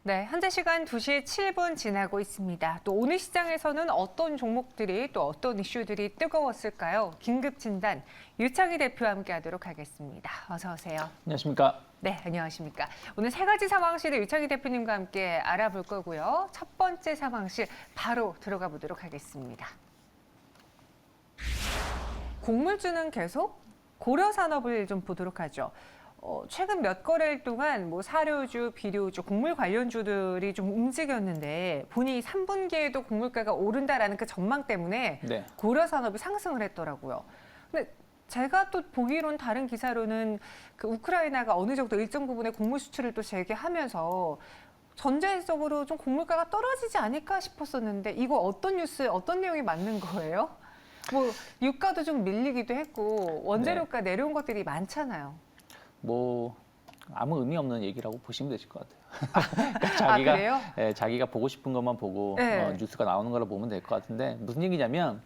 네, 현재 시간 2시 7분 지나고 있습니다. 또 오늘 시장에서는 어떤 종목들이 또 어떤 이슈들이 뜨거웠을까요? 긴급 진단 유창희 대표와 함께하도록 하겠습니다. 어서 오세요. 안녕하십니까. 네, 안녕하십니까. 오늘 세 가지 상황실을 유창희 대표님과 함께 알아볼 거고요. 첫 번째 상황실 바로 들어가 보도록 하겠습니다. 곡물주는 계속 고려산업을 좀 보도록 하죠. 최근 몇 거래일 동안 뭐 사료주, 비료주, 곡물 관련주들이 좀 움직였는데 보니 3분기에도 곡물가가 오른다라는 그 전망 때문에 네. 고려산업이 상승을 했더라고요. 근데 제가 또 보기로는 다른 기사로는 그 우크라이나가 어느 정도 일정 부분의 곡물 수출을 또 재개하면서 전체적으로 좀 곡물가가 떨어지지 않을까 싶었었는데 이거 어떤 뉴스, 어떤 내용이 맞는 거예요? 뭐 유가도 좀 밀리기도 했고 원재료가 내려온 것들이 많잖아요. 뭐 아무 의미 없는 얘기라고 보시면 되실 것 같아요. 그러니까 자기가 그래요? 자기가 보고 싶은 것만 보고 네. 뉴스가 나오는 거라 보면 될 것 같은데 무슨 얘기냐면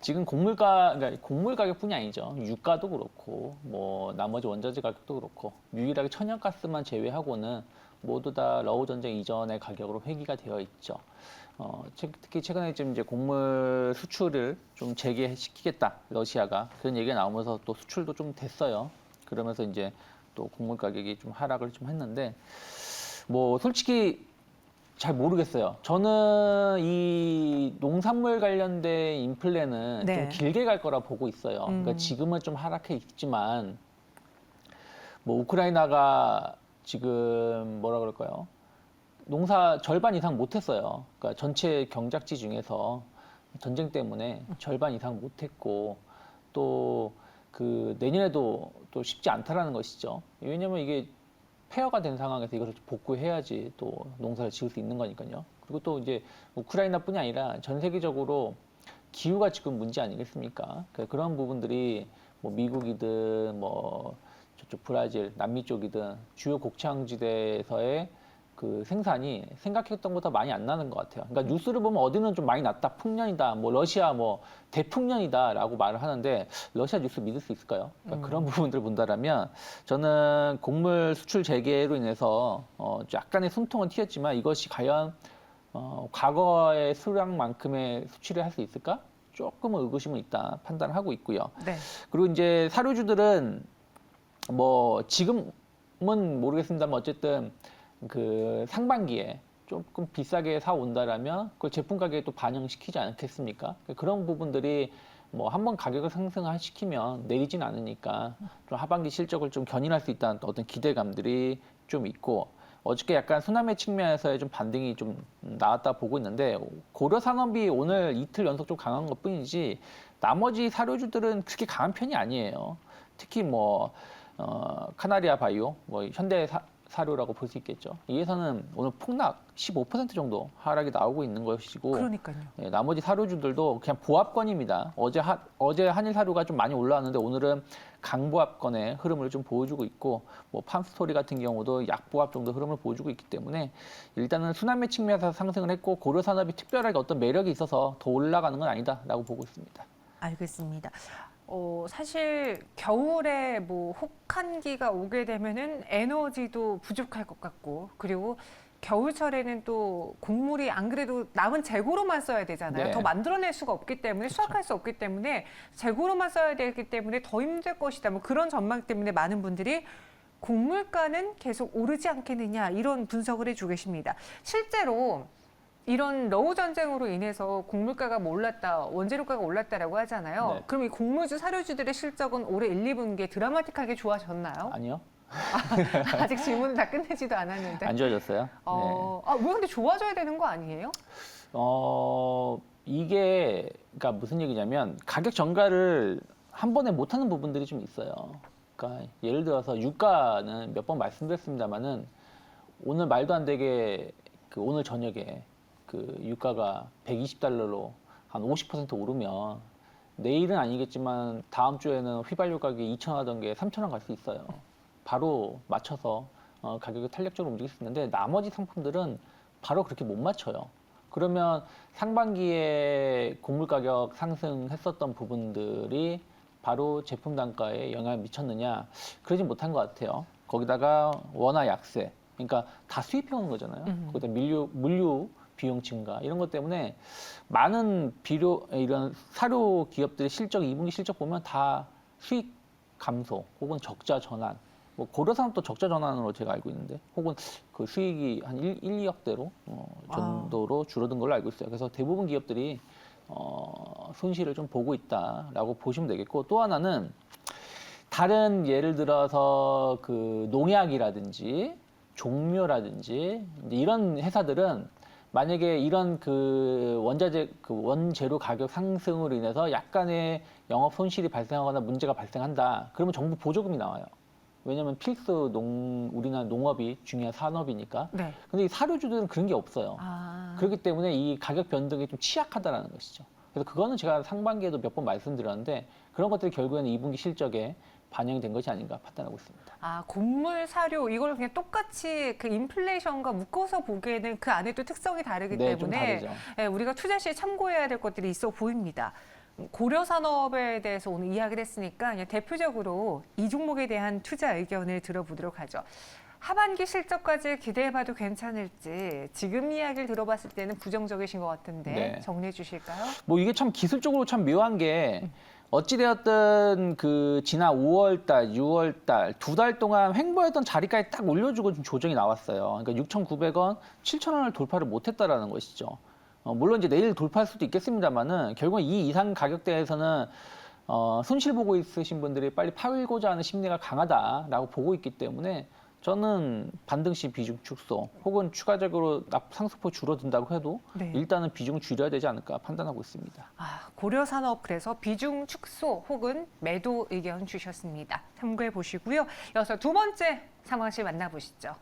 지금 그러니까 곡물 가격뿐이 아니죠. 유가도 그렇고 뭐 나머지 원자재 가격도 그렇고 유일하게 천연가스만 제외하고는 모두 다 러우 전쟁 이전의 가격으로 회귀가 되어 있죠. 특히 최근에 지금 이제 곡물 수출을 좀 재개시키겠다 러시아가 그런 얘기가 나오면서 또 수출도 좀 됐어요. 그러면서 이제 또 곡물 가격이 좀 하락을 좀 했는데 뭐 솔직히 잘 모르겠어요. 저는 이 농산물 관련된 인플레는 네. 좀 길게 갈 거라 보고 있어요. 그러니까 지금은 좀 하락해 있지만 뭐 우크라이나가 지금 뭐라 그럴까요? 농사 절반 이상 못했어요. 그러니까 전체 경작지 중에서 전쟁 때문에 절반 이상 못했고 또 그 내년에도 또 쉽지 않다라는 것이죠. 왜냐하면 이게 폐허가 된 상황에서 이것을 복구해야지 또 농사를 지을 수 있는 거니까요. 그리고 또 이제 우크라이나뿐이 아니라 전 세계적으로 기후가 지금 문제 아니겠습니까? 그런 부분들이 뭐 미국이든 뭐 저쪽 브라질, 남미 쪽이든 주요 곡창지대에서의 그 생산이 생각했던 것보다 많이 안 나는 것 같아요. 그러니까 뉴스를 보면 어디는 좀 많이 났다, 풍년이다, 뭐 러시아 뭐 대풍년이다라고 말을 하는데 러시아 뉴스 믿을 수 있을까요? 그러니까 그런 부분들을 본다라면 저는 곡물 수출 재개로 인해서 약간의 숨통은 튀었지만 이것이 과연 과거의 수량만큼의 수출을 할 수 있을까? 조금은 의구심은 있다 판단하고 있고요. 네. 그리고 이제 사료주들은 뭐 지금은 모르겠습니다만 어쨌든 그 상반기에 조금 비싸게 사 온다라면 그걸 제품 가격에 또 반영시키지 않겠습니까? 그런 부분들이 뭐 한번 가격을 상승시키면 내리진 않으니까 좀 하반기 실적을 좀 견인할 수 있다는 어떤 기대감들이 좀 있고 어저께 약간 수남의 측면에서의 좀 반등이 좀 나왔다 보고 있는데 고려산업이 오늘 이틀 연속 좀 강한 것 뿐이지 나머지 사료주들은 그렇게 강한 편이 아니에요. 특히 뭐 카나리아 바이오, 뭐 현대 사료라고 볼 수 있겠죠. 이에서는 오늘 폭락 15% 정도 하락이 나오고 있는 것이고, 그러니까요. 예, 나머지 사료주들도 그냥 보합권입니다. 어제 한일 사료가 좀 많이 올라왔는데 오늘은 강보합권의 흐름을 좀 보여주고 있고, 뭐 팜스토리 같은 경우도 약보합 정도 흐름을 보여주고 있기 때문에 일단은 순환매 측면에서 상승을 했고 고려산업이 특별하게 어떤 매력이 있어서 더 올라가는 건 아니다라고 보고 있습니다. 알겠습니다. 사실 겨울에 뭐 혹한기가 오게 되면은 에너지도 부족할 것 같고 그리고 겨울철에는 또 곡물이 안 그래도 남은 재고로만 써야 되잖아요. 네. 더 만들어낼 수가 없기 때문에 수확할 수 없기 때문에 재고로만 써야 되기 때문에 더 힘들 것이다. 뭐 그런 전망 때문에 많은 분들이 곡물가는 계속 오르지 않겠느냐 이런 분석을 해주고 계십니다. 실제로 이런 러우 전쟁으로 인해서 곡물가가 올랐다, 원재료가가 올랐다라고 하잖아요. 네. 그럼 이 곡물주, 사료주들의 실적은 올해 1, 2분기에 드라마틱하게 좋아졌나요? 아니요? 아직 질문을 다 끝내지도 않았는데. 안 좋아졌어요? 네. 왜 근데 좋아져야 되는 거 아니에요? 이게 그러니까 무슨 얘기냐면 가격 전가를 한 번에 못하는 부분들이 좀 있어요. 그러니까 예를 들어서 유가는 몇 번 말씀드렸습니다만은 오늘 말도 안 되게 그 오늘 저녁에 그 유가가 120달러로 한 50% 오르면 내일은 아니겠지만 다음 주에는 휘발유 가격이 2,000원 하던 게 3,000원 갈 수 있어요. 바로 맞춰서 가격이 탄력적으로 움직일 수 있는데 나머지 상품들은 바로 그렇게 못 맞춰요. 그러면 상반기에 곡물 가격 상승했었던 부분들이 바로 제품 단가에 영향을 미쳤느냐? 그러지 못한 것 같아요. 거기다가 원화 약세, 그러니까 다 수입해 오는 거잖아요. 거기다 물류 비용 증가 이런 것 때문에 많은 이런 사료 기업들의 실적 2분기 실적 보면 다 수익 감소 혹은 적자 전환. 뭐 고려산업도 적자 전환으로 제가 알고 있는데 혹은 그 수익이 한 1, 2억대로 정도로 줄어든 걸로 알고 있어요. 그래서 대부분 기업들이 손실을 좀 보고 있다라고 보시면 되겠고 또 하나는 다른 예를 들어서 그 농약이라든지 종묘라든지 이런 회사들은 만약에 이런 그 원재료 가격 상승으로 인해서 약간의 영업 손실이 발생하거나 문제가 발생한다. 그러면 정부 보조금이 나와요. 왜냐하면 필수 우리나라 농업이 중요한 산업이니까. 네. 근데 이 사료주들은 그런 게 없어요. 아. 그렇기 때문에 이 가격 변동이 좀 취약하다라는 것이죠. 그래서 그거는 제가 상반기에도 몇 번 말씀드렸는데 그런 것들이 결국에는 2분기 실적에 반영이 된 것이 아닌가 판단하고 있습니다. 아, 곡물 사료 이걸 그냥 똑같이 그 인플레이션과 묶어서 보기에는 그 안에 또 특성이 다르기 네, 좀 때문에 다르죠. 예, 우리가 투자 시에 참고해야 될 것들이 있어 보입니다. 고려산업에 대해서 오늘 이야기를 했으니까 그냥 대표적으로 이 종목에 대한 투자 의견을 들어보도록 하죠. 하반기 실적까지 기대해봐도 괜찮을지 지금 이야기를 들어봤을 때는 부정적이신 것 같은데 네. 정리해 주실까요? 뭐 이게 참 기술적으로 참 묘한 게 어찌되었든 그 지난 5월달, 6월달 두 달 동안 횡보했던 자리까지 딱 올려주고 좀 조정이 나왔어요. 그러니까 6,900원, 7,000원을 돌파를 못했다라는 것이죠. 물론 이제 내일 돌파할 수도 있겠습니다만은 결국 이 이상 가격대에서는 손실 보고 있으신 분들이 빨리 팔고자 하는 심리가 강하다라고 보고 있기 때문에 저는 반등시 비중 축소 혹은 추가적으로 상승폭 줄어든다고 해도 네. 일단은 비중을 줄여야 되지 않을까 판단하고 있습니다. 아, 고려산업 그래서 비중 축소 혹은 매도 의견 주셨습니다. 참고해 보시고요. 이어서 두 번째 상황실 만나보시죠.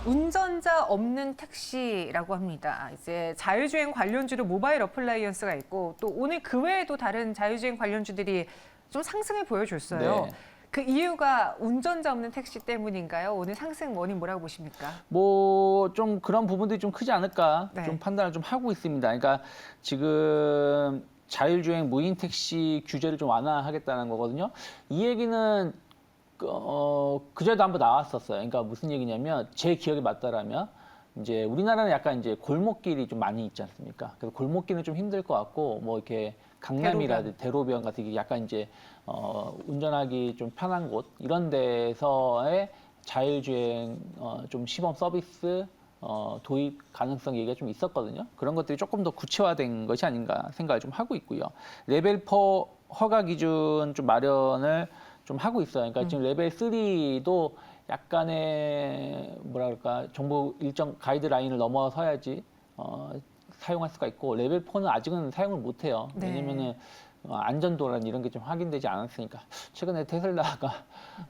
운전자 없는 택시라고 합니다. 이제 자율주행 관련주로 모바일 어플라이언스가 있고 또 오늘 그 외에도 다른 자율주행 관련주들이 좀 상승을 보여줬어요. 네. 그 이유가 운전자 없는 택시 때문인가요? 오늘 상승 원인 뭐라고 보십니까? 뭐 좀 그런 부분들이 좀 크지 않을까 네. 좀 판단을 좀 하고 있습니다. 그러니까 지금 자율주행 무인 택시 규제를 좀 완화하겠다는 거거든요. 이 얘기는 그제도 한번 나왔었어요. 그러니까 무슨 얘기냐면 제 기억에 맞다라면 이제 우리나라는 약간 이제 골목길이 좀 많이 있지 않습니까? 그래서 골목길은 좀 힘들 것 같고 뭐 이렇게 강남이라든지 대로변 같은 게 약간 이제 운전하기 좀 편한 곳 이런 데서의 자율주행 좀 시범 서비스 도입 가능성 얘기가 좀 있었거든요. 그런 것들이 조금 더 구체화된 것이 아닌가 생각을 좀 하고 있고요. 레벨 4 허가 기준 좀 마련을 좀 하고 있어요. 그러니까 지금 레벨 3도 약간의 뭐라 그럴까 정부 일정 가이드라인을 넘어서야지 사용할 수가 있고 레벨 4는 아직은 사용을 못 해요. 네. 왜냐면은 안전도란 이런 게 좀 확인되지 않았으니까 최근에 테슬라가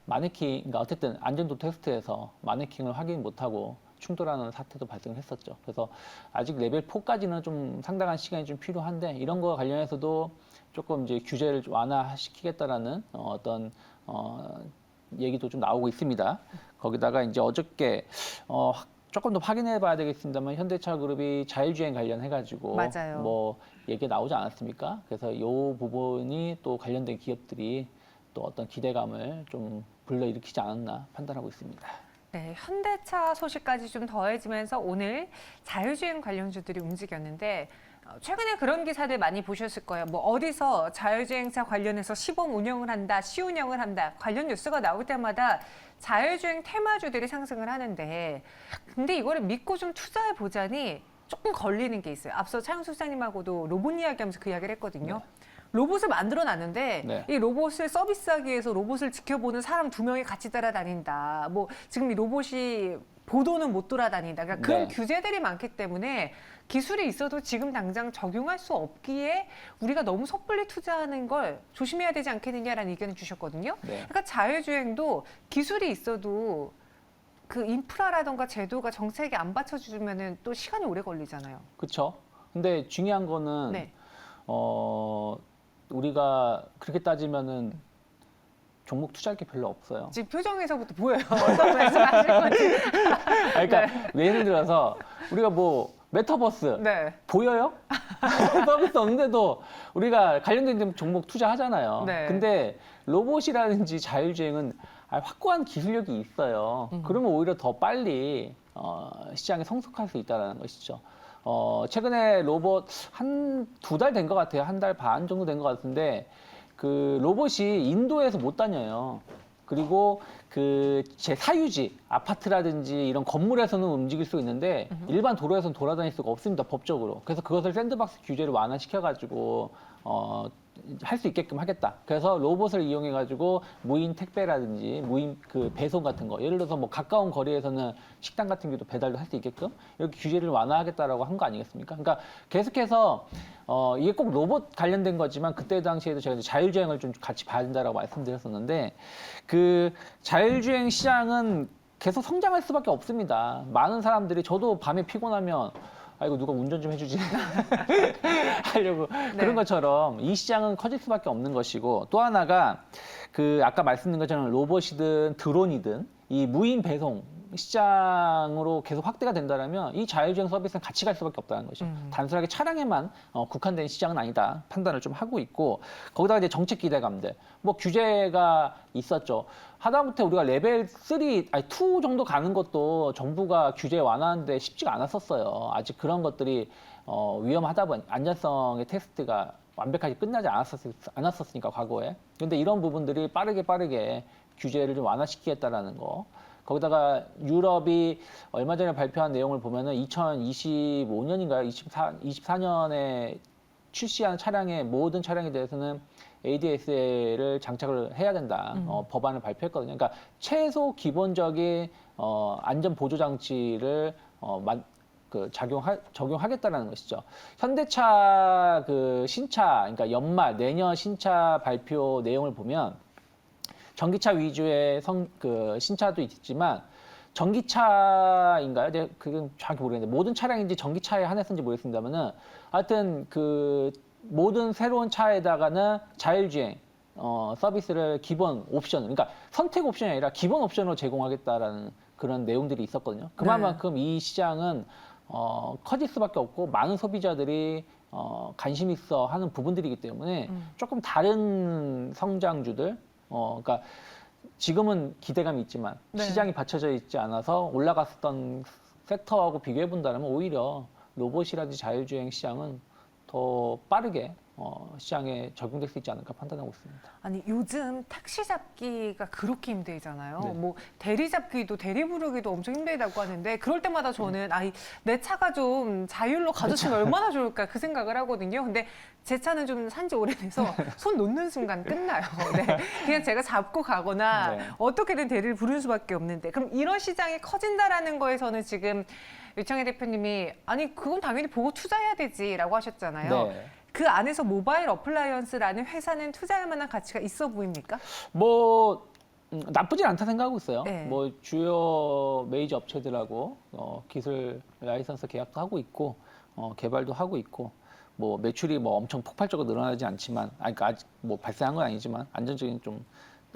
마네킹, 그러니까 어쨌든 안전도 테스트에서 마네킹을 확인 못하고 충돌하는 사태도 발생했었죠. 그래서 아직 레벨 4까지는 좀 상당한 시간이 좀 필요한데 이런 거와 관련해서도 조금 이제 규제를 좀 완화시키겠다라는 어떤 얘기도 좀 나오고 있습니다. 거기다가 이제 어저께 조금 더 확인해 봐야 되겠습니다만 현대차 그룹이 자율주행 관련해가지고 맞아요. 뭐 얘기 나오지 않았습니까? 그래서 이 부분이 또 관련된 기업들이 또 어떤 기대감을 좀 불러일으키지 않았나 판단하고 있습니다. 네, 현대차 소식까지 좀 더해지면서 오늘 자율주행 관련주들이 움직였는데 최근에 그런 기사들 많이 보셨을 거예요. 뭐 어디서 자율주행차 관련해서 시범 운영을 한다, 시운영을 한다. 관련 뉴스가 나올 때마다 자율주행 테마주들이 상승을 하는데 근데 이거를 믿고 좀 투자해 보자니 조금 걸리는 게 있어요. 앞서 차영수 소장님하고도 로봇 이야기하면서 그 이야기를 했거든요. 네. 로봇을 만들어 놨는데 네. 이 로봇을 서비스하기 위해서 로봇을 지켜보는 사람 2명이 같이 따라다닌다. 뭐 지금 이 로봇이 보도는 못 돌아다닌다. 그러니까 그런 네. 규제들이 많기 때문에 기술이 있어도 지금 당장 적용할 수 없기에 우리가 너무 섣불리 투자하는 걸 조심해야 되지 않겠느냐라는 의견을 주셨거든요. 네. 그러니까 자율주행도 기술이 있어도 그 인프라라던가 제도가 정책이 안 받쳐주면은 또 시간이 오래 걸리잖아요. 그렇죠. 근데 중요한 거는 네. 우리가 그렇게 따지면은 종목 투자할 게 별로 없어요. 지금 표정에서부터 보여요. 어떤 말씀하실 건지. 그러니까 예를 들어서 우리가 뭐 메타버스 네. 보여요? 서비스 없는데도 우리가 관련된 종목 투자하잖아요. 네. 근데 로봇이라든지 자율주행은 확고한 기술력이 있어요. 그러면 오히려 더 빨리 시장에 성숙할 수 있다는 것이죠. 최근에 로봇 한 2달 된 것 같아요. 1달 반 정도 된 것 같은데 그 로봇이 인도에서 못 다녀요. 그리고 그 제 사유지 아파트라든지 이런 건물에서는 움직일 수 있는데 일반 도로에서는 돌아다닐 수가 없습니다, 법적으로. 그래서 그것을 샌드박스 규제를 완화시켜가지고 할 수 있게끔 하겠다. 그래서 로봇을 이용해가지고 무인 택배라든지 무인 그 배송 같은 거, 예를 들어서 뭐 가까운 거리에서는 식당 같은 경우도 배달도 할 수 있게끔 이렇게 규제를 완화하겠다라고 한 거 아니겠습니까? 그러니까 계속해서 이게 꼭 로봇 관련된 거지만 그때 당시에도 제가 이제 자율주행을 좀 같이 봐야 된다라고 말씀드렸었는데 그 자율주행 시장은 계속 성장할 수밖에 없습니다. 많은 사람들이 저도 밤에 피곤하면 이거 누가 운전 좀 해주지 하려고 그런 것처럼 이 시장은 커질 수밖에 없는 것이고 또 하나가 그 아까 말씀드린 것처럼 로봇이든 드론이든 이 무인 배송 시장으로 계속 확대가 된다면 이 자율주행 서비스는 같이 갈 수밖에 없다는 거죠. 단순하게 차량에만 국한된 시장은 아니다 판단을 좀 하고 있고 거기다가 이제 정책 기대감들 뭐 규제가 있었죠. 하다못해 우리가 레벨 3, 아니 2 정도 가는 것도 정부가 규제 완화하는데 쉽지가 않았었어요. 아직 그런 것들이 위험하다 보니 안전성의 테스트가 완벽하게 끝나지 않았었으니까 과거에. 근데 이런 부분들이 빠르게 규제를 좀 완화시키겠다라는 거. 거기다가 유럽이 얼마 전에 발표한 내용을 보면은 2025년인가요? 24년에 출시한 차량의 모든 차량에 대해서는 ADSL을 장착을 해야 된다. 법안을 발표했거든요. 그러니까 최소 기본적인 안전 보조 장치를 적용하겠다라는 것이죠. 현대차 그 신차, 그러니까 연말 내년 신차 발표 내용을 보면 전기차 위주의 신차도 있지만 전기차인가요? 제가 그건 정확히 모르겠는데 모든 차량인지 전기차에 한해서인지 모르겠습니다만은 하여튼 그 모든 새로운 차에다가는 자율주행 서비스를 기본 옵션, 그러니까 선택 옵션이 아니라 기본 옵션으로 제공하겠다라는 그런 내용들이 있었거든요. 그만큼 이 시장은 커질 수밖에 없고 많은 소비자들이 관심 있어 하는 부분들이기 때문에 조금 다른 성장주들, 그러니까 지금은 기대감이 있지만 시장이 받쳐져 있지 않아서 올라갔었던 섹터하고 비교해 본다면 오히려 로봇이라든지 자율주행 시장은 더 빠르게 시장에 적용될 수 있지 않을까 판단하고 있습니다. 아니 요즘 택시 잡기가 그렇게 힘들잖아요. 네. 뭐 대리 잡기도 대리 부르기도 엄청 힘들다고 하는데 그럴 때마다 저는 내 차가 좀 자율로 가줬으면 얼마나 좋을까 그 생각을 하거든요. 근데 제 차는 좀 산지 오래돼서 손 놓는 순간 끝나요. 네. 그냥 제가 잡고 가거나 네. 어떻게든 대리를 부를 수밖에 없는데 그럼 이런 시장이 커진다라는 거에서는 지금 유창희 대표님이 아니 그건 당연히 보고 투자해야 되지라고 하셨잖아요. 네. 그 안에서 모바일 어플라이언스라는 회사는 투자할 만한 가치가 있어 보입니까? 뭐 나쁘진 않다 생각하고 있어요. 네. 뭐 주요 메이저 업체들하고 기술 라이선스 계약도 하고 있고 개발도 하고 있고 뭐 매출이 뭐 엄청 폭발적으로 늘어나지 않지만 그러니까 아직 뭐 발생한 건 아니지만 안정적인 좀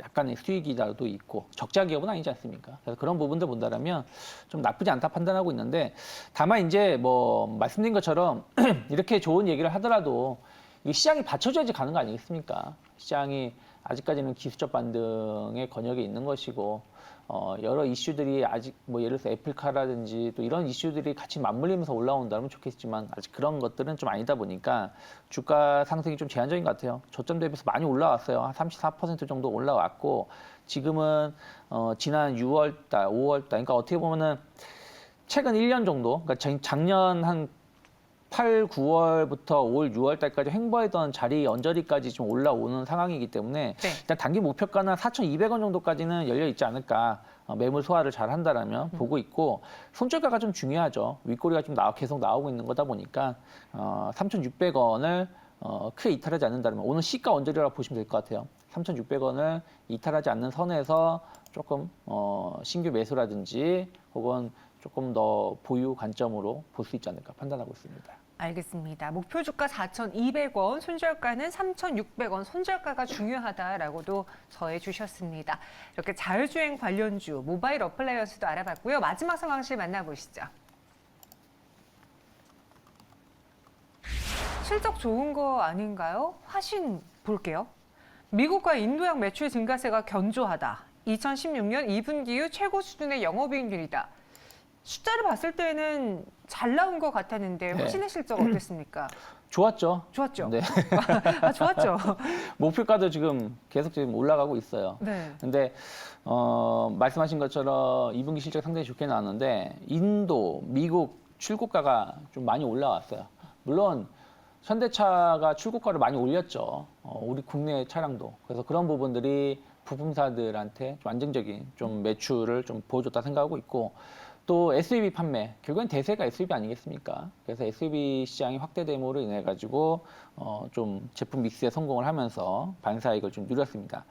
약간의 수익이라도 있고 적자 기업은 아니지 않습니까? 그래서 그런 부분들 본다라면 좀 나쁘지 않다 판단하고 있는데 다만 이제 뭐 말씀드린 것처럼 이렇게 좋은 얘기를 하더라도 이 시장이 받쳐줘야지 가는 거 아니겠습니까? 시장이 아직까지는 기술적 반등의 권역에 있는 것이고 여러 이슈들이 아직 뭐 예를 들어서 애플카라든지 또 이런 이슈들이 같이 맞물리면서 올라온다면 좋겠지만 아직 그런 것들은 좀 아니다 보니까 주가 상승이 좀 제한적인 것 같아요. 저점 대비해서 많이 올라왔어요. 한 34% 정도 올라왔고 지금은 지난 6월달, 5월달 그러니까 어떻게 보면은 최근 1년 정도 그러니까 작년 한 8, 9월부터 올 6월달까지 횡보했던 자리 언저리까지 좀 올라오는 상황이기 때문에 일단 단기 목표가는 4,200원 정도까지는 열려 있지 않을까. 매물 소화를 잘 한다라면 보고 있고 손절가가 좀 중요하죠. 윗꼬리가 좀 계속 나오고 있는 거다 보니까 3,600원을 크게 이탈하지 않는다면 오늘 시가 언저리라고 보시면 될 것 같아요. 3,600원을 이탈하지 않는 선에서 조금 신규 매수라든지 혹은 조금 더 보유 관점으로 볼 수 있지 않을까 판단하고 있습니다. 알겠습니다. 목표 주가 4,200원, 손절가는 3,600원, 손절가가 중요하다라고도 더해 주셨습니다. 이렇게 자율주행 관련주, 모바일 어플라이언스도 알아봤고요. 마지막 상황실 만나보시죠. 실적 좋은 거 아닌가요? 화신 볼게요. 미국과 인도양 매출 증가세가 견조하다. 2016년 2분기 이후 최고 수준의 영업이익률이다. 숫자를 봤을 때는 잘 나온 것 같았는데 네. 화신의 실적 어땠습니까? 좋았죠. 좋았죠. 네. 아, 좋았죠. 목표가도 지금 계속 지금 올라가고 있어요. 네. 근데 말씀하신 것처럼 2분기 실적 상당히 좋게 나왔는데 인도, 미국 출고가가 좀 많이 올라왔어요. 물론 현대차가 출고가를 많이 올렸죠. 우리 국내 차량도. 그래서 그런 부분들이 부품사들한테 좀 안정적인 좀 매출을 좀 보여줬다 생각하고 있고, 또 SUV 판매, 결국엔 대세가 SUV 아니겠습니까? 그래서 SUV 시장이 확대됨으로 인해 가지고 좀 제품 믹스에 성공을 하면서 반사이익을 좀 누렸습니다.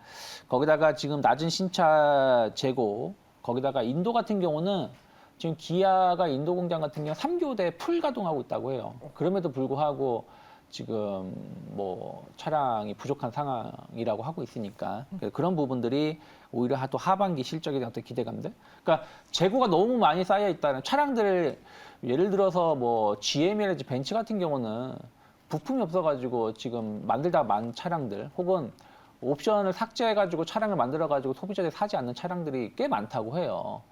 거기다가 지금 낮은 신차 재고, 거기다가 인도 같은 경우는 지금 기아가 인도 공장 같은 경우 3교대 풀 가동하고 있다고 해요. 그럼에도 불구하고 지금 뭐 차량이 부족한 상황이라고 하고 있으니까 그런 부분들이 오히려 또 하반기 실적에 대한 어떤 기대감들. 그러니까 재고가 너무 많이 쌓여 있다는 차량들을 예를 들어서 뭐 GM이라든지 벤츠 같은 경우는 부품이 없어가지고 지금 만들다 만 차량들 혹은 옵션을 삭제해가지고 차량을 만들어가지고 소비자들이 사지 않는 차량들이 꽤 많다고 해요.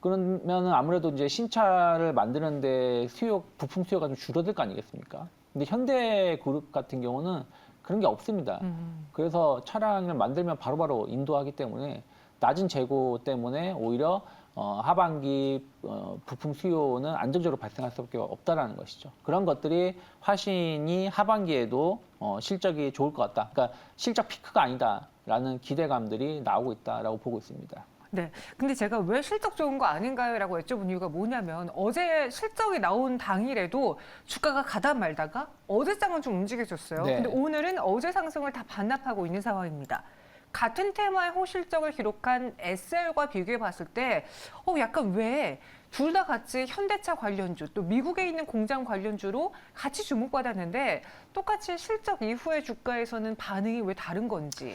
그러면은 아무래도 이제 신차를 만드는데 부품 수요가 좀 줄어들 거 아니겠습니까? 근데 현대그룹 같은 경우는 그런 게 없습니다. 그래서 차량을 만들면 바로바로 인도하기 때문에 낮은 재고 때문에 오히려 하반기 부품 수요는 안정적으로 발생할 수밖에 없다라는 것이죠. 그런 것들이 화신이 하반기에도 실적이 좋을 것 같다. 그러니까 실적 피크가 아니다라는 기대감들이 나오고 있다라고 보고 있습니다. 네. 근데 제가 왜 실적 좋은 거 아닌가요? 라고 여쭤본 이유가 뭐냐면 어제 실적이 나온 당일에도 주가가 가다 말다가 어제장은 좀 움직여줬어요. 네. 근데 오늘은 어제 상승을 다 반납하고 있는 상황입니다. 같은 테마의 호실적을 기록한 SL과 비교해 봤을 때 약간 왜 둘 다 같이 현대차 관련주 또 미국에 있는 공장 관련주로 같이 주목받았는데 똑같이 실적 이후의 주가에서는 반응이 왜 다른 건지.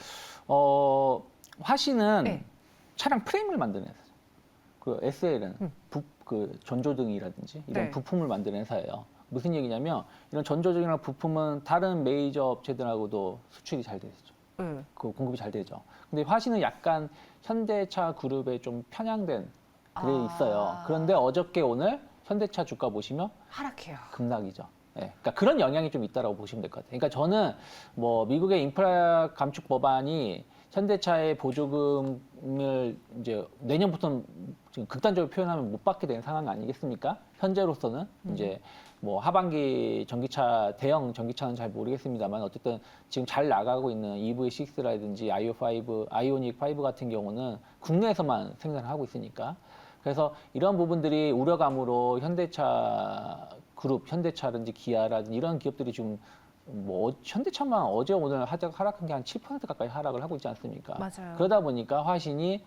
화신은 네. 차량 프레임을 만드는 회사죠. 그 SL은 그 전조등이라든지 이런 네. 부품을 만드는 회사예요. 무슨 얘기냐면 이런 전조등이나 부품은 다른 메이저 업체들하고도 수출이 잘 되죠. 네. 그 공급이 잘 되죠. 근데 화신은 약간 현대차 그룹에 좀 편향된 그게 있어요. 그런데 어저께 오늘 현대차 주가 보시면 하락해요. 급락이죠. 예, 그러니까 그런 영향이 좀 있다라고 보시면 될 것 같아요. 그러니까 저는 뭐 미국의 인프라 감축 법안이 현대차의 보조금을 이제 내년부터 지금 극단적으로 표현하면 못 받게 된 상황 아니겠습니까? 현재로서는 이제 뭐 하반기 전기차 대형 전기차는 잘 모르겠습니다만 어쨌든 지금 잘 나가고 있는 EV6라든지 아이오닉 5 같은 경우는 국내에서만 생산을 하고 있으니까 그래서 이런 부분들이 우려감으로 현대차 그룹, 현대차라든지 기아라든지 이런 기업들이 지금 뭐 현대차만 어제 오늘 하락한 게 한 7% 가까이 하락을 하고 있지 않습니까? 맞아요. 그러다 보니까 화신이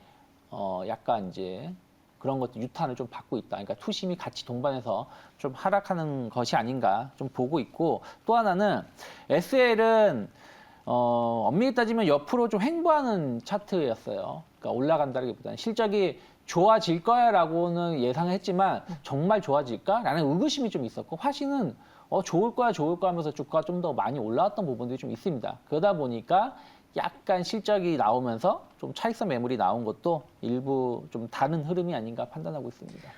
약간 이제 그런 것도 유탄을 좀 받고 있다. 그러니까 투심이 같이 동반해서 좀 하락하는 것이 아닌가 좀 보고 있고 또 하나는 SL은 엄밀히 따지면 옆으로 좀 횡보하는 차트였어요. 그러니까 올라간다기보다는 실적이 좋아질 거야라고는 예상을 했지만 정말 좋아질까라는 의구심이 좀 있었고 화신은 좋을 거야 하면서 주가가 좀 더 많이 올라왔던 부분들이 좀 있습니다. 그러다 보니까 약간 실적이 나오면서 좀 차익선 매물이 나온 것도 일부 좀 다른 흐름이 아닌가 판단하고 있습니다.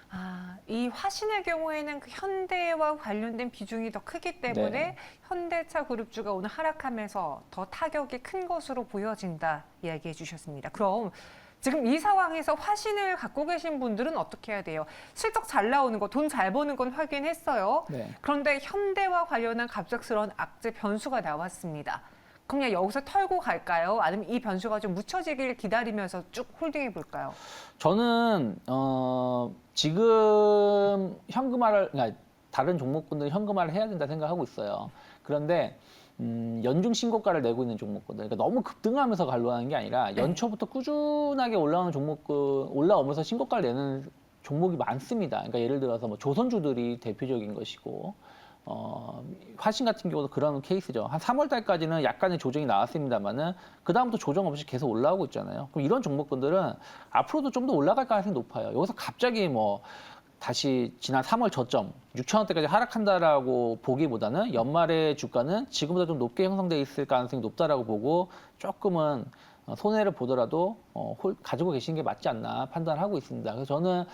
이 화신의 경우에는 그 현대와 관련된 비중이 더 크기 때문에 네. 현대차 그룹주가 오늘 하락하면서 더 타격이 큰 것으로 보여진다 이야기해 주셨습니다. 그럼 지금 이 상황에서 화신을 갖고 계신 분들은 어떻게 해야 돼요? 실적 잘 나오는 거, 돈 잘 버는 건 확인했어요. 네. 그런데 현대와 관련한 갑작스러운 악재 변수가 나왔습니다. 그럼 그냥 여기서 털고 갈까요? 아니면 이 변수가 좀 묻혀지길 기다리면서 쭉 홀딩해 볼까요? 저는 지금 현금화를 그러니까 다른 종목군들은 현금화를 해야 된다 생각하고 있어요. 그런데 연중 신고가를 내고 있는 종목군들, 그러니까 너무 급등하면서 관로하는 게 아니라 연초부터 꾸준하게 올라오는 종목군 올라오면서 신고가를 내는 종목이 많습니다. 그러니까 예를 들어서 뭐 조선주들이 대표적인 것이고. 화신 같은 경우도 그런 케이스죠. 한 3월 달까지는 약간의 조정이 나왔습니다만은 그 다음부터 조정 없이 계속 올라오고 있잖아요. 그럼 이런 종목군들은 앞으로도 좀 더 올라갈 가능성이 높아요. 여기서 갑자기 뭐 다시 지난 3월 저점 6,000원대까지 하락한다라고 보기보다는 연말의 주가는 지금보다 좀 높게 형성돼 있을 가능성이 높다라고 보고 조금은 손해를 보더라도 가지고 계시는 게 맞지 않나 판단하고 있습니다. 그래서 저는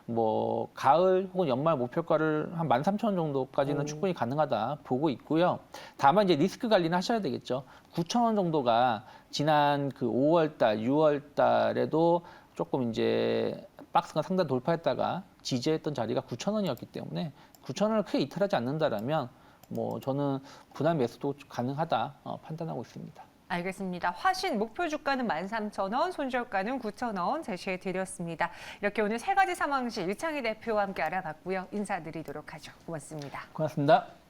뭐 가을 혹은 연말 목표가를 한 13,000원 정도까지는 충분히 가능하다 보고 있고요. 다만 이제 리스크 관리는 하셔야 되겠죠. 9,000원 정도가 지난 그 5월 달, 6월 달에도 조금 이제 박스가 상단 돌파했다가 지지했던 자리가 9,000원이었기 때문에 9,000원을 크게 이탈하지 않는다라면 뭐 저는 분할 매수도 가능하다 판단하고 있습니다. 알겠습니다. 화신 목표 주가는 13,000원, 손절가는 9,000원 제시해 드렸습니다. 이렇게 오늘 세 가지 상황시 유창희 대표와 함께 알아봤고요. 인사드리도록 하죠. 고맙습니다. 고맙습니다.